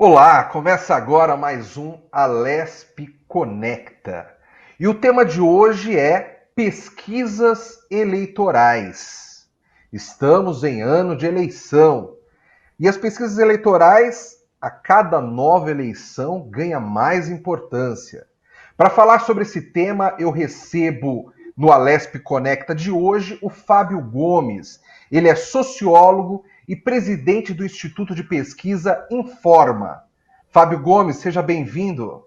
Olá, começa agora mais um Alesp Conecta. E o tema de hoje é pesquisas eleitorais. Estamos em ano de eleição e as pesquisas eleitorais, a cada nova eleição, ganha mais importância. Para falar sobre esse tema, eu recebo no Alesp Conecta de hoje o Fábio Gomes. Ele é sociólogo e presidente do Instituto de Pesquisa Informa. Fábio Gomes, seja bem-vindo.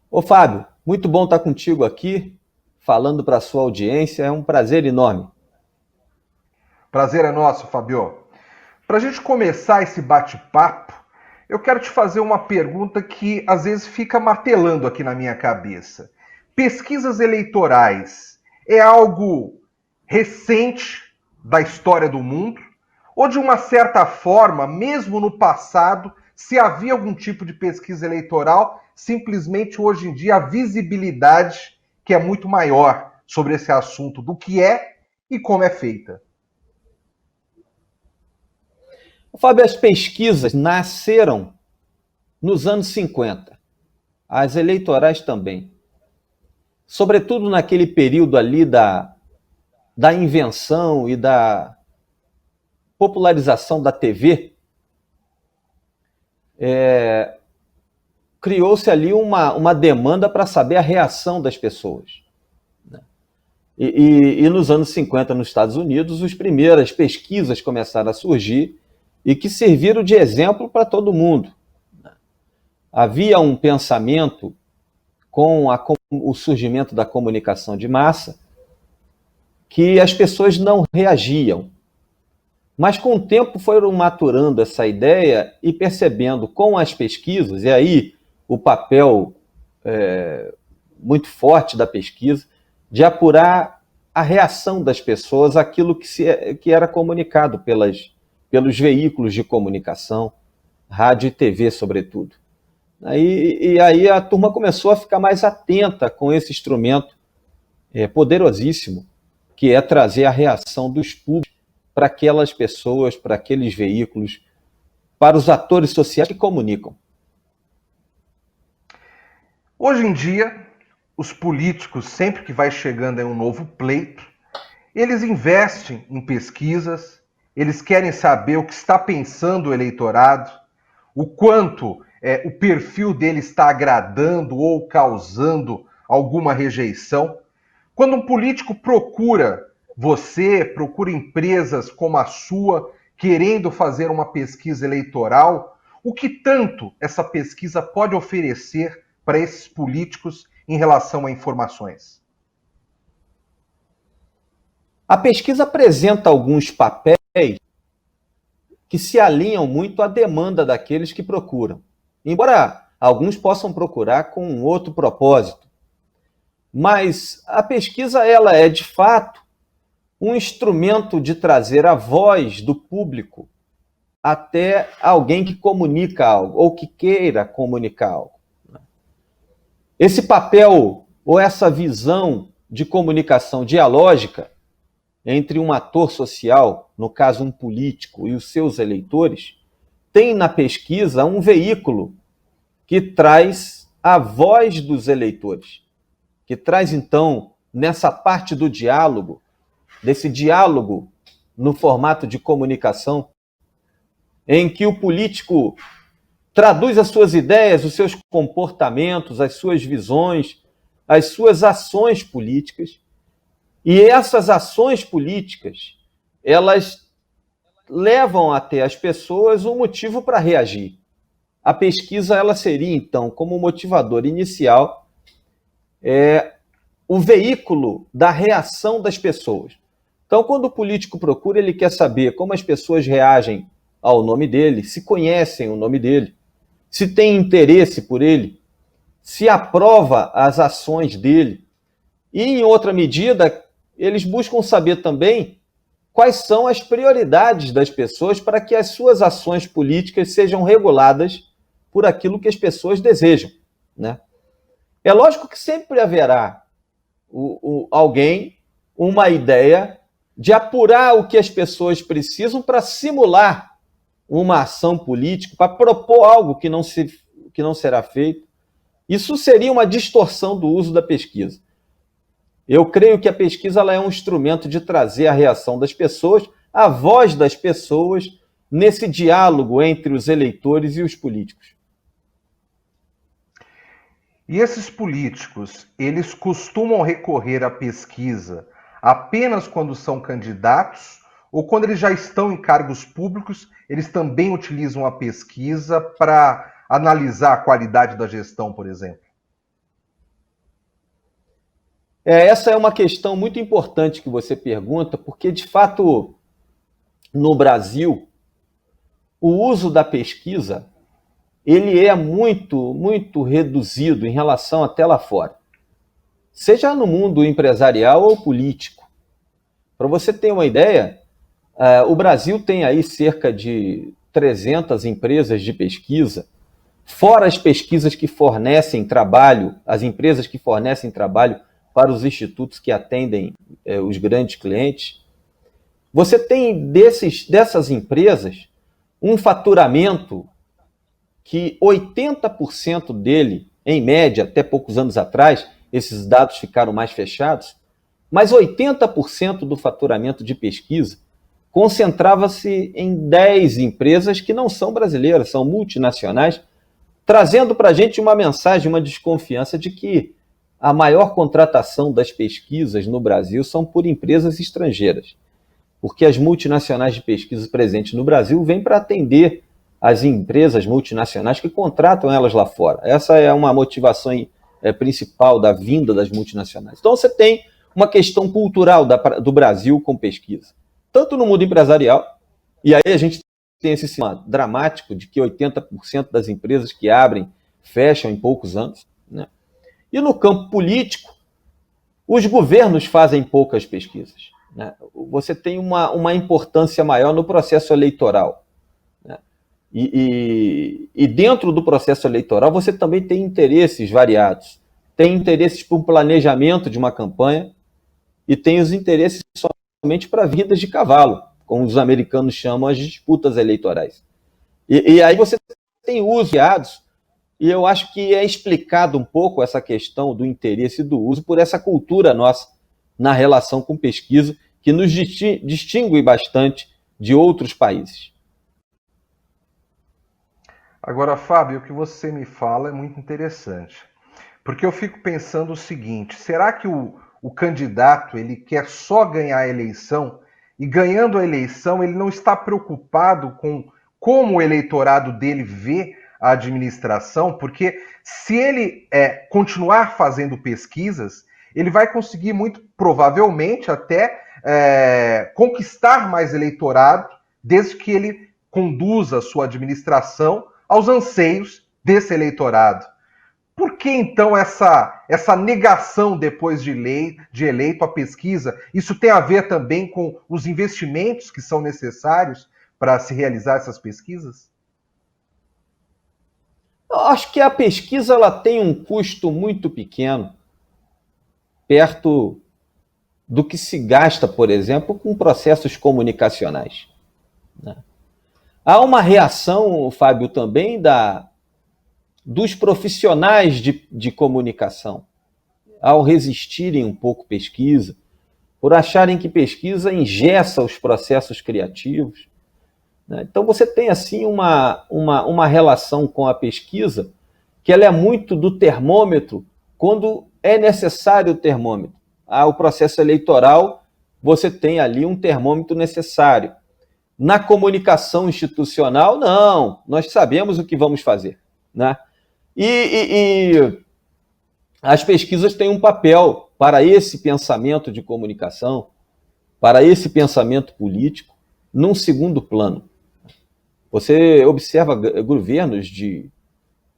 Ô Fábio, muito bom estar contigo aqui, falando para a sua audiência, é um prazer enorme. Prazer é nosso, Fábio. Para a gente começar esse bate-papo, eu quero te fazer uma pergunta que às vezes fica martelando aqui na minha cabeça. Pesquisas eleitorais é algo recente da história do mundo? Ou de uma certa forma, mesmo no passado, se havia algum tipo de pesquisa eleitoral, simplesmente hoje em dia a visibilidade que é muito maior sobre esse assunto do que é e como é feita? Fábio, as pesquisas nasceram nos anos 50, as eleitorais também. Sobretudo naquele período ali da invenção e da popularização da TV, criou-se ali uma demanda para saber a reação das pessoas. E nos anos 50, nos Estados Unidos, as primeiras pesquisas começaram a surgir e que serviram de exemplo para todo mundo. Havia um pensamento com o surgimento da comunicação de massa que as pessoas não reagiam. Mas com o tempo foram maturando essa ideia e percebendo com as pesquisas, e aí o papel muito forte da pesquisa, de apurar a reação das pessoas àquilo que era comunicado pelos veículos de comunicação, rádio e TV, sobretudo. Aí a turma começou a ficar mais atenta com esse instrumento poderosíssimo, que é trazer a reação dos públicos para aquelas pessoas, para aqueles veículos, para os atores sociais que comunicam. Hoje em dia, os políticos, sempre que vai chegando em um novo pleito, eles investem em pesquisas, eles querem saber o que está pensando o eleitorado, o quanto o perfil dele está agradando ou causando alguma rejeição. Quando um político procura você, procura empresas como a sua, querendo fazer uma pesquisa eleitoral, o que tanto essa pesquisa pode oferecer para esses políticos em relação a informações? A pesquisa apresenta alguns papéis que se alinham muito à demanda daqueles que procuram. Embora alguns possam procurar com um outro propósito, mas a pesquisa ela é, de fato, um instrumento de trazer a voz do público até alguém que comunica algo ou que queira comunicar algo. Esse papel ou essa visão de comunicação dialógica entre um ator social, no caso um político, e os seus eleitores, tem na pesquisa um veículo que traz a voz dos eleitores, que traz, então, nessa parte do diálogo, desse diálogo no formato de comunicação, em que o político traduz as suas ideias, os seus comportamentos, as suas visões, as suas ações políticas. E essas ações políticas, elas levam até as pessoas um motivo para reagir. A pesquisa ela seria, então, como motivador inicial, o veículo da reação das pessoas. Então, quando o político procura, ele quer saber como as pessoas reagem ao nome dele, se conhecem o nome dele, se tem interesse por ele, se aprova as ações dele. E, em outra medida, eles buscam saber também quais são as prioridades das pessoas para que as suas ações políticas sejam reguladas por aquilo que as pessoas desejam, né? É lógico que sempre haverá alguém, uma ideia de apurar o que as pessoas precisam para simular uma ação política, para propor algo que não será feito. Isso seria uma distorção do uso da pesquisa. Eu creio que a pesquisa ela é um instrumento de trazer a reação das pessoas, a voz das pessoas, nesse diálogo entre os eleitores e os políticos. E esses políticos, eles costumam recorrer à pesquisa apenas quando são candidatos ou quando eles já estão em cargos públicos, eles também utilizam a pesquisa para analisar a qualidade da gestão, por exemplo? Essa é uma questão muito importante que você pergunta, porque, de fato, no Brasil, o uso da pesquisa ele é muito reduzido em relação até lá fora. Seja no mundo empresarial ou político. Para você ter uma ideia, o Brasil tem aí cerca de 300 empresas de pesquisa, fora as pesquisas que fornecem trabalho, as empresas que fornecem trabalho para os institutos que atendem os grandes clientes. Você tem dessas empresas um faturamento que 80% dele, em média, até poucos anos atrás, esses dados ficaram mais fechados, mas 80% do faturamento de pesquisa concentrava-se em 10 empresas que não são brasileiras, são multinacionais, trazendo para a gente uma mensagem, uma desconfiança de que a maior contratação das pesquisas no Brasil são por empresas estrangeiras, porque as multinacionais de pesquisa presentes no Brasil vêm para atender as empresas multinacionais que contratam elas lá fora. Essa é uma motivação principal da vinda das multinacionais. Então você tem uma questão cultural do Brasil com pesquisa, tanto no mundo empresarial, e aí a gente tem esse sistema dramático de que 80% das empresas que abrem fecham em poucos anos, né? E no campo político, os governos fazem poucas pesquisas, né? Você tem uma importância maior no processo eleitoral, né? E dentro do processo eleitoral você também tem interesses variados. Tem interesses para o planejamento de uma campanha e tem os interesses somente para vidas de cavalo, como os americanos chamam as disputas eleitorais. E aí você tem uso de dados, e eu acho que é explicado um pouco essa questão do interesse e do uso por essa cultura nossa na relação com pesquisa, que nos distingue bastante de outros países. Agora, Fábio, o que você me fala é muito interessante, porque eu fico pensando o seguinte: será que o candidato ele quer só ganhar a eleição e ganhando a eleição ele não está preocupado com como o eleitorado dele vê a administração? Porque se ele continuar fazendo pesquisas, ele vai conseguir muito provavelmente até conquistar mais eleitorado, desde que ele conduza a sua administração aos anseios desse eleitorado. Por que então essa negação depois de eleito à pesquisa? Isso tem a ver também com os investimentos que são necessários para se realizar essas pesquisas? Eu acho que a pesquisa ela tem um custo muito pequeno, perto do que se gasta, por exemplo, com processos comunicacionais, né? Há uma reação, Fábio, também dos profissionais de comunicação, ao resistirem um pouco à pesquisa, por acharem que pesquisa engessa os processos criativos, né? Então você tem assim uma relação com a pesquisa que ela é muito do termômetro quando é necessário o termômetro. O processo eleitoral, você tem ali um termômetro necessário. Na comunicação institucional, não, nós sabemos o que vamos fazer, né? E as pesquisas têm um papel para esse pensamento de comunicação, para esse pensamento político, num segundo plano. Você observa governos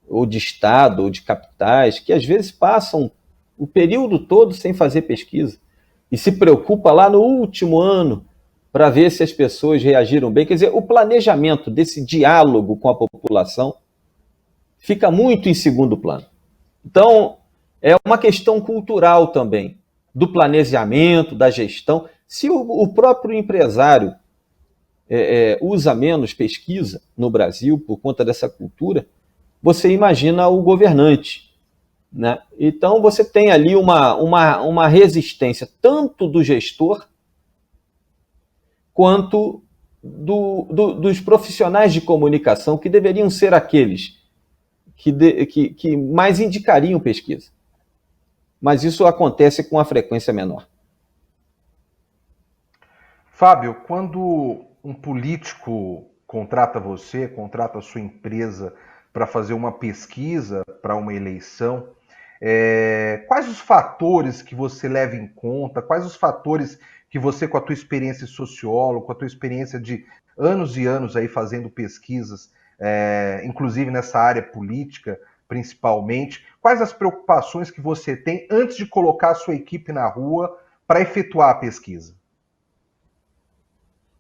ou de Estado, ou de capitais, que às vezes passam o período todo sem fazer pesquisa e se preocupa lá no último ano para ver se as pessoas reagiram bem. Quer dizer, o planejamento desse diálogo com a população fica muito em segundo plano. Então, é uma questão cultural também, do planejamento, da gestão. Se o próprio empresário usa menos pesquisa no Brasil por conta dessa cultura, você imagina o governante, né? Então você tem ali uma resistência tanto do gestor quanto dos profissionais de comunicação, que deveriam ser aqueles que mais indicariam pesquisa. Mas isso acontece com a frequência menor. Fábio, quando um político contrata você, contrata a sua empresa para fazer uma pesquisa para uma eleição, quais os fatores que você leva em conta? Quais os fatores que você, com a tua experiência de sociólogo, com a tua experiência de anos e anos aí fazendo pesquisas, inclusive nessa área política, principalmente, quais as preocupações que você tem antes de colocar a sua equipe na rua para efetuar a pesquisa?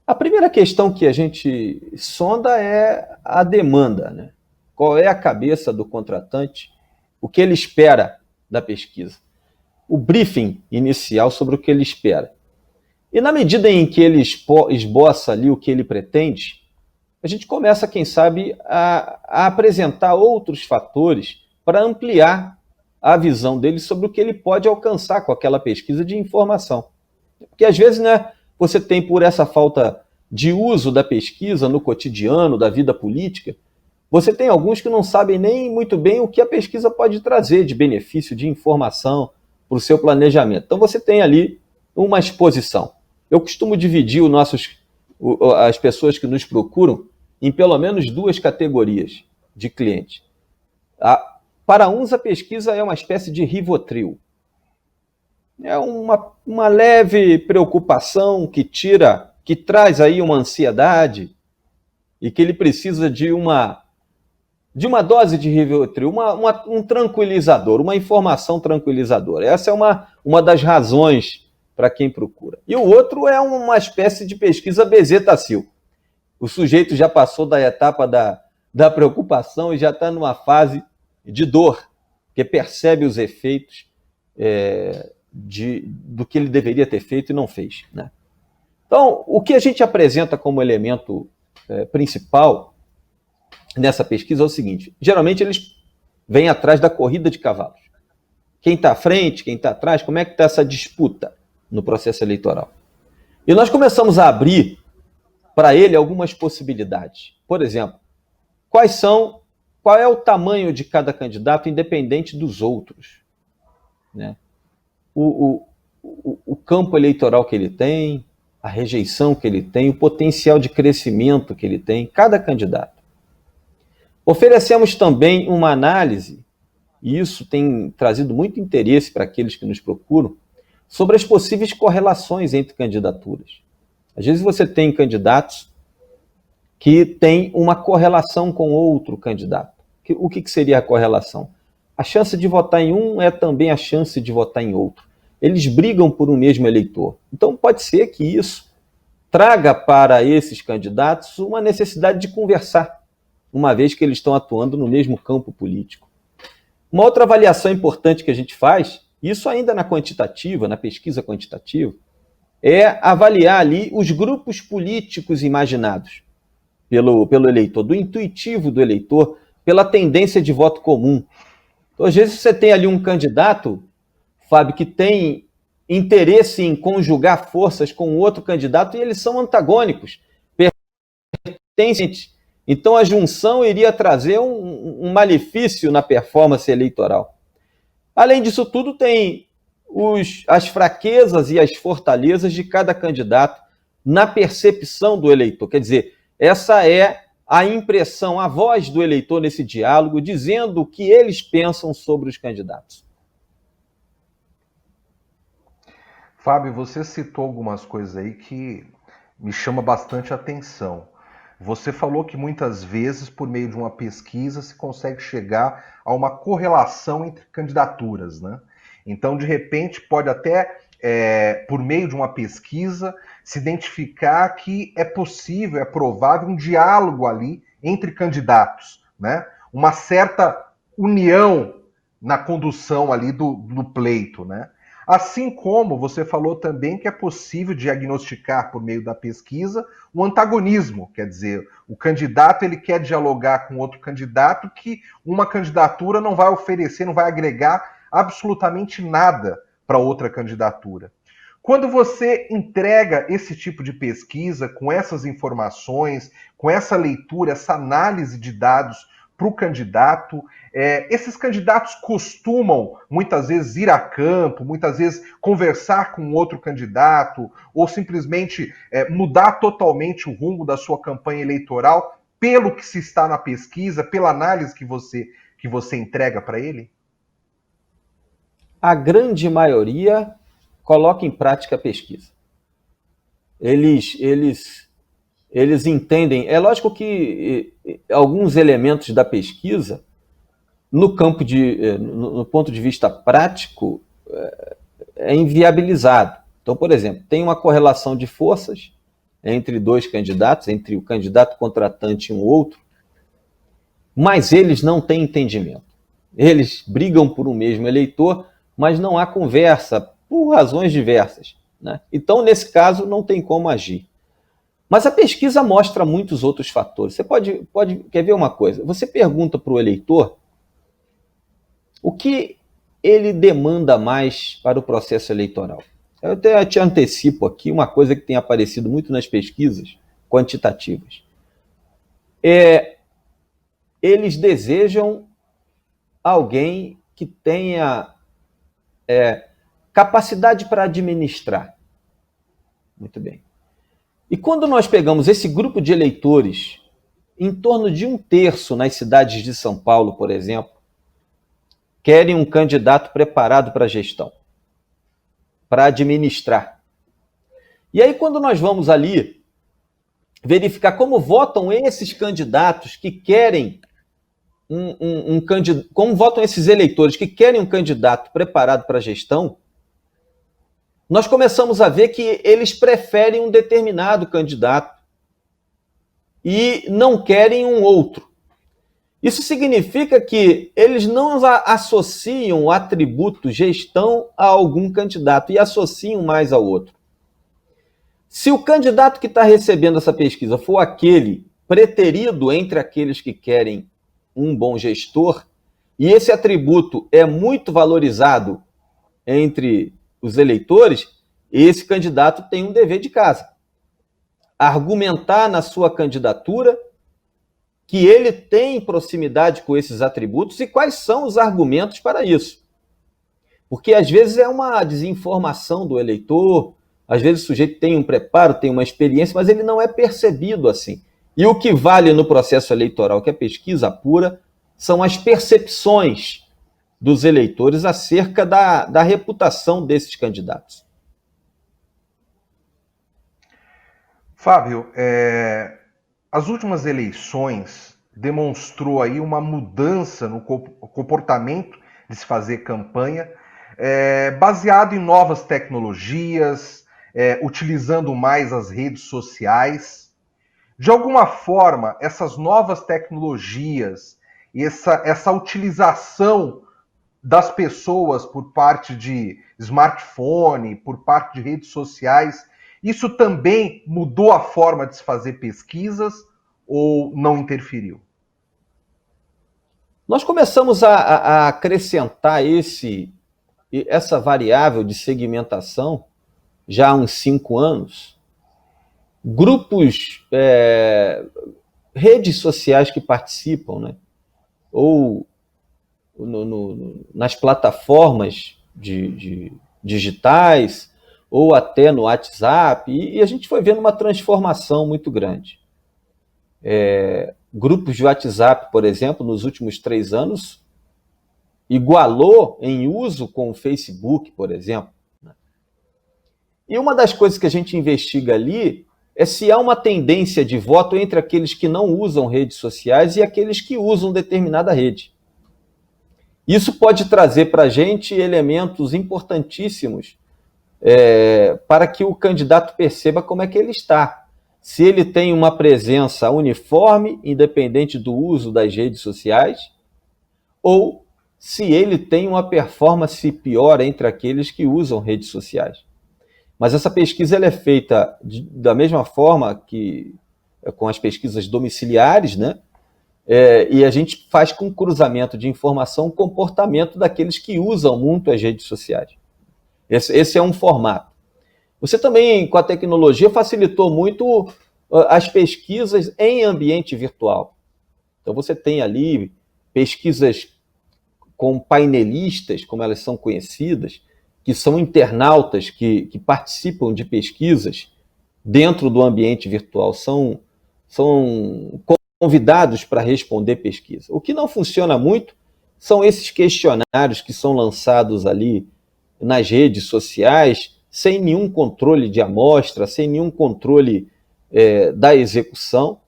A primeira questão que a gente sonda é a demanda, né? Qual é a cabeça do contratante, o que ele espera da pesquisa, o briefing inicial sobre o que ele espera. E na medida em que ele esboça ali o que ele pretende, a gente começa, quem sabe, a apresentar outros fatores para ampliar a visão dele sobre o que ele pode alcançar com aquela pesquisa de informação. Porque às vezes, né, você tem, por essa falta de uso da pesquisa no cotidiano, da vida política, você tem alguns que não sabem nem muito bem o que a pesquisa pode trazer de benefício, de informação para o seu planejamento. Então você tem ali uma exposição. Eu costumo dividir as pessoas que nos procuram em pelo menos duas categorias de cliente. Para uns, a pesquisa é uma espécie de Rivotril. É uma leve preocupação que traz aí uma ansiedade e que ele precisa de uma dose de Rivotril, um tranquilizador, uma informação tranquilizadora. Essa é uma das razões para quem procura. E o outro é uma espécie de pesquisa bezetacil. O sujeito já passou da etapa da preocupação e já está numa fase de dor, que percebe os efeitos do que ele deveria ter feito e não fez, né? Então, o que a gente apresenta como elemento principal nessa pesquisa é o seguinte: geralmente eles vêm atrás da corrida de cavalos. Quem está à frente, quem está atrás, como é que está essa disputa no processo eleitoral? E nós começamos a abrir para ele algumas possibilidades. Por exemplo, qual é o tamanho de cada candidato independente dos outros, né? O campo eleitoral que ele tem, a rejeição que ele tem, o potencial de crescimento que ele tem, cada candidato. Oferecemos também uma análise, e isso tem trazido muito interesse para aqueles que nos procuram, sobre as possíveis correlações entre candidaturas. Às vezes você tem candidatos que têm uma correlação com outro candidato. O que seria a correlação? A chance de votar em um é também a chance de votar em outro. Eles brigam por um mesmo eleitor. Então pode ser que isso traga para esses candidatos uma necessidade de conversar, uma vez que eles estão atuando no mesmo campo político. Uma outra avaliação importante que a gente faz, isso ainda na quantitativa, na pesquisa quantitativa, é avaliar ali os grupos políticos imaginados pelo eleitor, do intuitivo do eleitor, pela tendência de voto comum. Então, às vezes você tem ali um candidato, Fábio, que tem interesse em conjugar forças com outro candidato e eles são antagônicos, pertencentes. Então a junção iria trazer um malefício na performance eleitoral. Além disso tudo, tem as fraquezas e as fortalezas de cada candidato na percepção do eleitor. Quer dizer, essa é a impressão, a voz do eleitor nesse diálogo, dizendo o que eles pensam sobre os candidatos. Fábio, você citou algumas coisas aí que me chama bastante atenção. Você falou que muitas vezes, por meio de uma pesquisa, se consegue chegar a uma correlação entre candidaturas, né? Então, de repente, pode até, por meio de uma pesquisa, se identificar que é possível, é provável um diálogo ali entre candidatos, né? Uma certa união na condução ali do pleito, né? Assim como você falou também que é possível diagnosticar por meio da pesquisa o antagonismo, quer dizer, o candidato ele quer dialogar com outro candidato que uma candidatura não vai oferecer, não vai agregar absolutamente nada para outra candidatura. Quando você entrega esse tipo de pesquisa com essas informações, com essa leitura, essa análise de dados para o candidato, esses candidatos costumam muitas vezes ir a campo, muitas vezes conversar com outro candidato, ou simplesmente mudar totalmente o rumo da sua campanha eleitoral pelo que se está na pesquisa, pela análise que você entrega para ele? A grande maioria coloca em prática a pesquisa. Eles entendem. É lógico que alguns elementos da pesquisa, no ponto de vista prático, é inviabilizado. Então, por exemplo, tem uma correlação de forças entre dois candidatos, entre o candidato contratante e um outro, mas eles não têm entendimento. Eles brigam por um mesmo eleitor, mas não há conversa, por razões diversas, né? Então, nesse caso, não tem como agir. Mas a pesquisa mostra muitos outros fatores. Você quer ver uma coisa? Você pergunta para o eleitor o que ele demanda mais para o processo eleitoral. Eu até te antecipo aqui uma coisa que tem aparecido muito nas pesquisas quantitativas. Eles desejam alguém que tenha capacidade para administrar. Muito bem. E quando nós pegamos esse grupo de eleitores, em torno de 1/3 nas cidades de São Paulo, por exemplo, querem um candidato preparado para a gestão, para administrar. E aí, quando nós vamos ali verificar como votam esses candidatos que querem como votam esses eleitores que querem um candidato preparado para a gestão, nós começamos a ver que eles preferem um determinado candidato e não querem um outro. Isso significa que eles não associam o atributo gestão a algum candidato e associam mais ao outro. Se o candidato que está recebendo essa pesquisa for aquele preterido entre aqueles que querem um bom gestor, e esse atributo é muito valorizado entre os eleitores, esse candidato tem um dever de casa. Argumentar na sua candidatura que ele tem proximidade com esses atributos e quais são os argumentos para isso. Porque às vezes é uma desinformação do eleitor, às vezes o sujeito tem um preparo, tem uma experiência, mas ele não é percebido assim. E o que vale no processo eleitoral, que é pesquisa pura, são as percepções dos eleitores acerca da reputação desses candidatos. Fábio, as últimas eleições demonstrou aí uma mudança no comportamento de se fazer campanha, baseado em novas tecnologias, utilizando mais as redes sociais. De alguma forma, essas novas tecnologias e essa utilização das pessoas por parte de smartphone, por parte de redes sociais, isso também mudou a forma de se fazer pesquisas ou não interferiu? Nós começamos a acrescentar essa variável de segmentação já há uns 5 anos. Grupos, redes sociais que participam, né? Ou nas plataformas digitais, ou até no WhatsApp, e a gente foi vendo uma transformação muito grande. Grupos de WhatsApp, por exemplo, nos últimos 3 anos, igualou em uso com o Facebook, por exemplo. E uma das coisas que a gente investiga ali é se há uma tendência de voto entre aqueles que não usam redes sociais e aqueles que usam determinada rede. Isso pode trazer para a gente elementos importantíssimos para que o candidato perceba como é que ele está. Se ele tem uma presença uniforme, independente do uso das redes sociais, ou se ele tem uma performance pior entre aqueles que usam redes sociais. Mas essa pesquisa ela é feita da mesma forma que com as pesquisas domiciliares, né? E a gente faz com cruzamento de informação o comportamento daqueles que usam muito as redes sociais. Esse é um formato. Você também, com a tecnologia, facilitou muito as pesquisas em ambiente virtual. Então você tem ali pesquisas com painelistas, como elas são conhecidas, que são internautas que participam de pesquisas dentro do ambiente virtual, são convidados para responder pesquisa. O que não funciona muito são esses questionários que são lançados ali nas redes sociais, sem nenhum controle de amostra, sem nenhum controle da execução,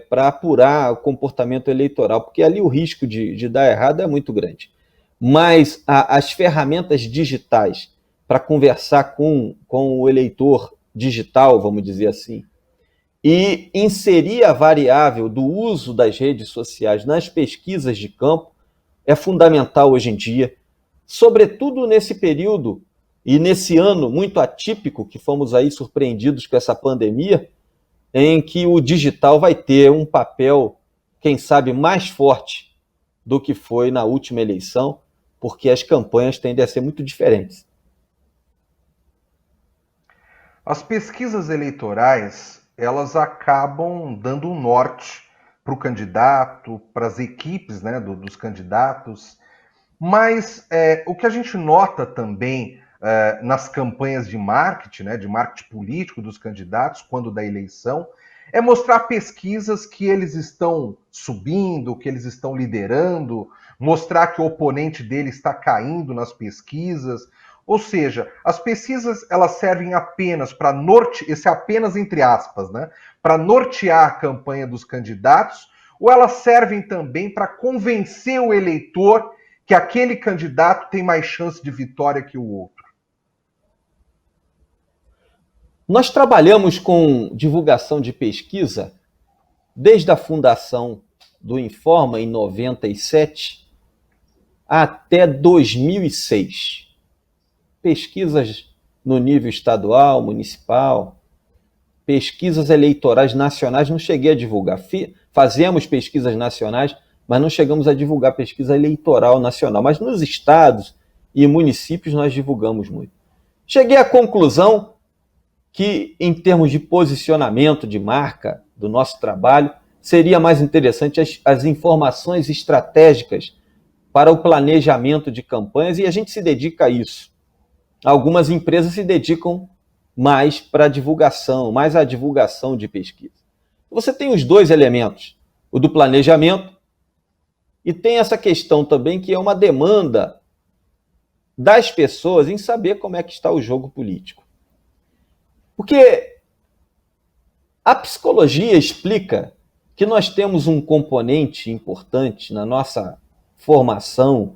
para apurar o comportamento eleitoral, porque ali o risco de dar errado é muito grande. Mas as ferramentas digitais para conversar com o eleitor digital, vamos dizer assim, e inserir a variável do uso das redes sociais nas pesquisas de campo é fundamental hoje em dia, sobretudo nesse período e nesse ano muito atípico que fomos aí surpreendidos com essa pandemia, em que o digital vai ter um papel, quem sabe, mais forte do que foi na última eleição, porque as campanhas tendem a ser muito diferentes. As pesquisas eleitorais, elas acabam dando um norte para o candidato, para as equipes, né, dos candidatos, mas o que a gente nota também nas campanhas de marketing, né, de marketing político dos candidatos, quando da eleição, é mostrar pesquisas que eles estão subindo, que eles estão liderando, mostrar que o oponente dele está caindo nas pesquisas. Ou seja, as pesquisas elas servem apenas para nortear, esse apenas entre aspas, né, para nortear a campanha dos candidatos, ou elas servem também para convencer o eleitor que aquele candidato tem mais chance de vitória que o outro? Nós trabalhamos com divulgação de pesquisa desde a fundação do Informa, em 97, até 2006. Pesquisas no nível estadual, municipal, pesquisas eleitorais nacionais, não cheguei a divulgar. Fazemos pesquisas nacionais, mas não chegamos a divulgar pesquisa eleitoral nacional. Mas nos estados e municípios nós divulgamos muito. Cheguei à conclusão que, em termos de posicionamento de marca do nosso trabalho, seria mais interessante as informações estratégicas para o planejamento de campanhas, e a gente se dedica a isso. Algumas empresas se dedicam mais para a divulgação, mais à divulgação de pesquisa. Você tem os dois elementos, o do planejamento, e tem essa questão também que é uma demanda das pessoas em saber como é que está o jogo político. Porque a psicologia explica que nós temos um componente importante na nossa formação,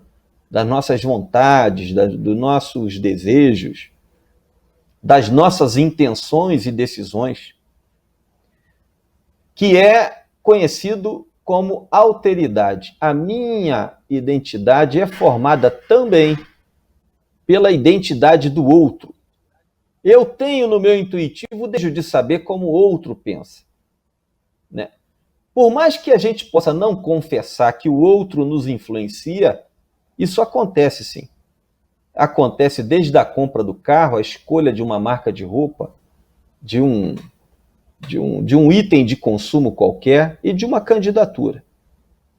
das nossas vontades, dos nossos desejos, das nossas intenções e decisões, que é conhecido como alteridade. A minha identidade é formada também pela identidade do outro. Eu tenho no meu intuitivo o desejo de saber como o outro pensa, né? Por mais que a gente possa não confessar que o outro nos influencia, isso acontece sim. Acontece desde a compra do carro, a escolha de uma marca de roupa, de um item de consumo qualquer e de uma candidatura.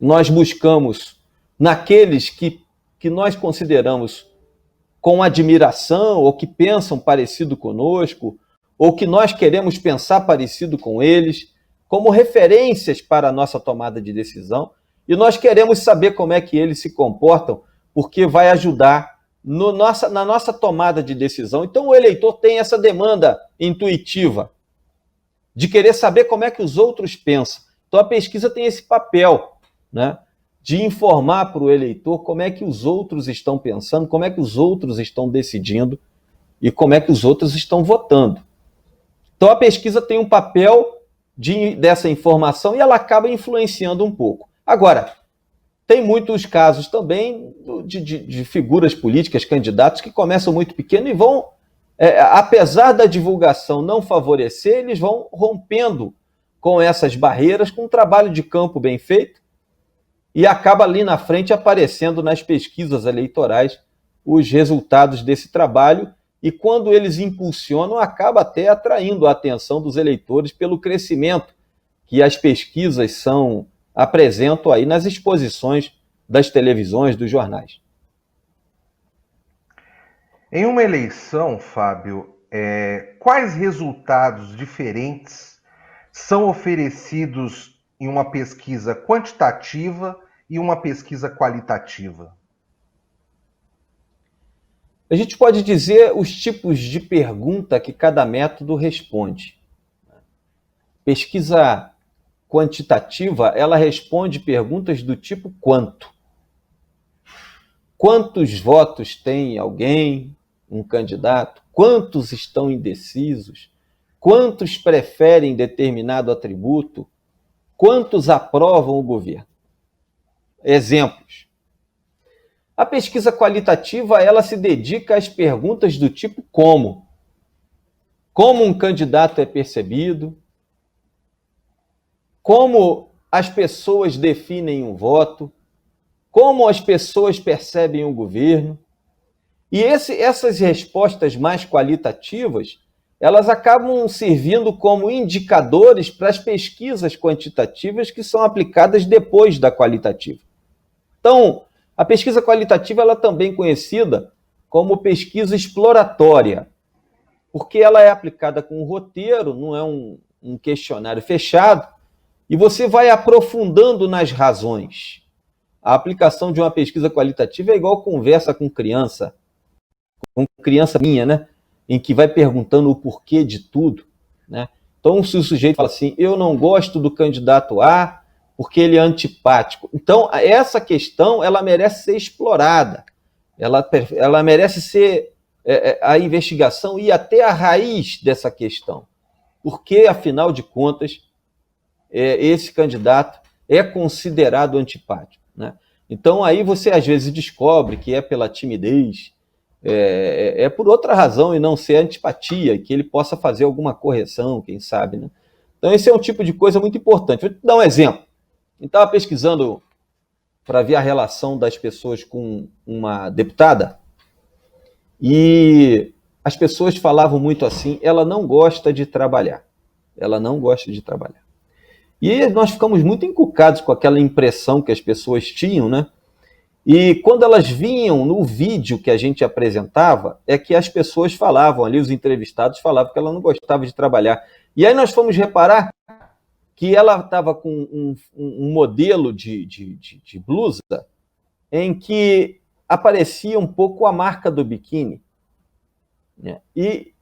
Nós buscamos naqueles que nós consideramos com admiração, ou que pensam parecido conosco, ou que nós queremos pensar parecido com eles, como referências para a nossa tomada de decisão, e nós queremos saber como é que eles se comportam, porque vai ajudar na nossa tomada de decisão. Então o eleitor tem essa demanda intuitiva de querer saber como é que os outros pensam. Então a pesquisa tem esse papel, né, de informar para o eleitor como é que os outros estão pensando, como é que os outros estão decidindo e como é que os outros estão votando. Então a pesquisa tem um papel dessa informação e ela acaba influenciando um pouco. Agora, Tem muitos casos também de figuras políticas, candidatos, que começam muito pequeno e vão, apesar da divulgação não favorecer, eles vão rompendo com essas barreiras, com um trabalho de campo bem feito, e acaba ali na frente aparecendo nas pesquisas eleitorais os resultados desse trabalho, e quando eles impulsionam, acaba até atraindo a atenção dos eleitores pelo crescimento que as pesquisas apresentam aí nas exposições das televisões, dos jornais. Em uma eleição, Fábio, quais resultados diferentes são oferecidos em uma pesquisa quantitativa e uma pesquisa qualitativa? A gente pode dizer os tipos de pergunta que cada método responde. Pesquisa quantitativa, ela responde perguntas do tipo quanto. Quantos votos tem alguém, um candidato? Quantos estão indecisos? Quantos preferem determinado atributo? Quantos aprovam o governo? Exemplos. A pesquisa qualitativa, ela se dedica às perguntas do tipo como. Como um candidato é percebido? Como as pessoas definem um voto? Como as pessoas percebem o governo? E essas respostas mais qualitativas, elas acabam servindo como indicadores para as pesquisas quantitativas que são aplicadas depois da qualitativa. Então, a pesquisa qualitativa ela é também conhecida como pesquisa exploratória, porque ela é aplicada com um roteiro, não é um questionário fechado, e você vai aprofundando nas razões. A aplicação de uma pesquisa qualitativa é igual conversa com criança minha, né? Em que vai perguntando o porquê de tudo, né? Então, se o sujeito fala assim, eu não gosto do candidato A porque ele é antipático. Então, essa questão, ela merece ser explorada. Ela merece ser a investigação ir até a raiz dessa questão. Porque, afinal de contas, esse candidato é considerado antipático, né? Então, aí você às vezes descobre que é pela timidez, é por outra razão e não ser antipatia, que ele possa fazer alguma correção, quem sabe, né? Então, esse é um tipo de coisa muito importante. Vou te dar um exemplo. Eu estava pesquisando para ver a relação das pessoas com uma deputada e as pessoas falavam muito assim, ela não gosta de trabalhar. Ela não gosta de trabalhar. E nós ficamos muito encucados com aquela impressão que as pessoas tinham, né? E quando elas vinham no vídeo que a gente apresentava, é que as pessoas falavam ali, os entrevistados falavam que ela não gostava de trabalhar. E aí nós fomos reparar que ela estava com um modelo de blusa em que aparecia um pouco a marca do biquíni, né? E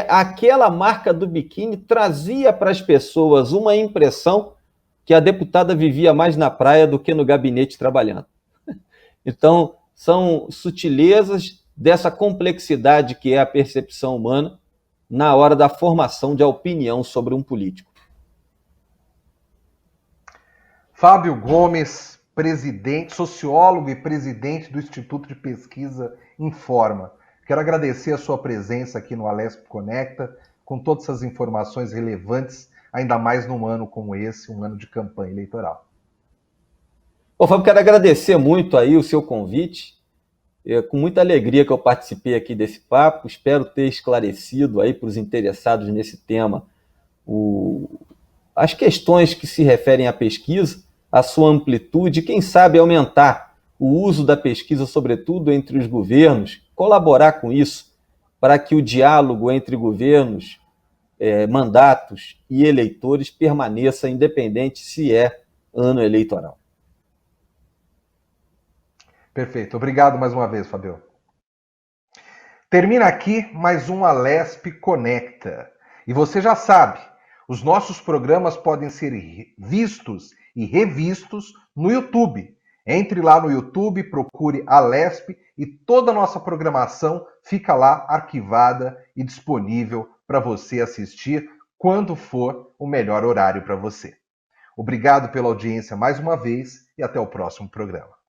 aquela marca do biquíni trazia para as pessoas uma impressão que a deputada vivia mais na praia do que no gabinete trabalhando. Então, são sutilezas dessa complexidade que é a percepção humana na hora da formação de opinião sobre um político. Fábio Gomes, sociólogo e presidente do Instituto de Pesquisa Informa. Quero agradecer a sua presença aqui no Alesp Conecta, com todas essas informações relevantes, ainda mais num ano como esse, um ano de campanha eleitoral. Bom, Fábio, quero agradecer muito aí o seu convite. É com muita alegria que eu participei aqui desse papo. Espero ter esclarecido aí para os interessados nesse tema as questões que se referem à pesquisa, a sua amplitude, e quem sabe aumentar o uso da pesquisa, sobretudo entre os governos, colaborar com isso, para que o diálogo entre governos, mandatos e eleitores permaneça independente se é ano eleitoral. Perfeito. Obrigado mais uma vez, Fabio. Termina aqui mais um Alesp Conecta. E você já sabe, os nossos programas podem ser vistos e revistos no YouTube. Entre lá no YouTube, procure Alesp e toda a nossa programação fica lá arquivada e disponível para você assistir quando for o melhor horário para você. Obrigado pela audiência mais uma vez e até o próximo programa.